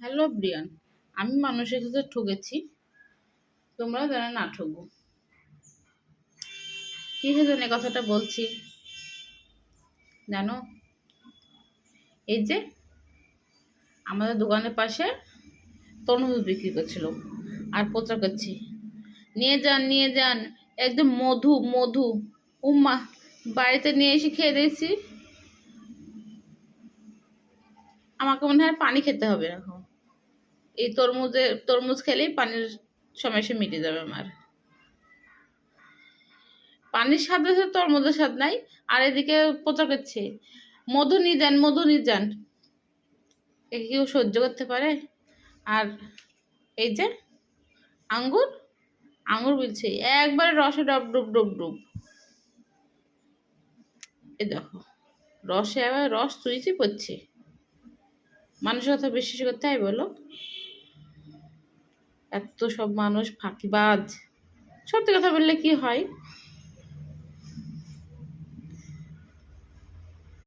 Hello Brian, আমি মানুষের কাছে ঠকেছি, তোমরা যেন না ঠকো। কি জন্য কথাটা বলছি জানো? এই যে আমাদের দোকানের পাশে তরমুজ বিক্রি করছিল আর প্রচার করছি, নিয়ে যান নিয়ে যান, একদম মধু মধু। উম্মা, বাড়িতে নিয়ে এসে খেয়ে দিয়েছি, আমাকে মনে হয় পানি খেতে হবে এখন। এই তরমুজ খেলেই পানির সমস্যা মিটে যাবে আমার। পানির স্বাদ আছে, তরমুজের স্বাদ নাই। আর এদিকে প্রচার করছে মধু নিয়ে যান, মধু নিয়ে যান। একে কেউ সহ্য করতে পারে? আর এই যে আঙ্গুর, আঙ্গুর বলছে একবারে রসে ডব ডুব ডুব ডুব। এই দেখো, রসে আবার রস চুইচি পড়ছে। মানুষের কথা বিশ্বাস করতে হয় বলো? এত সব মানুষ ফাঁকিবাজ। সত্যি কথা বললে কি হয়,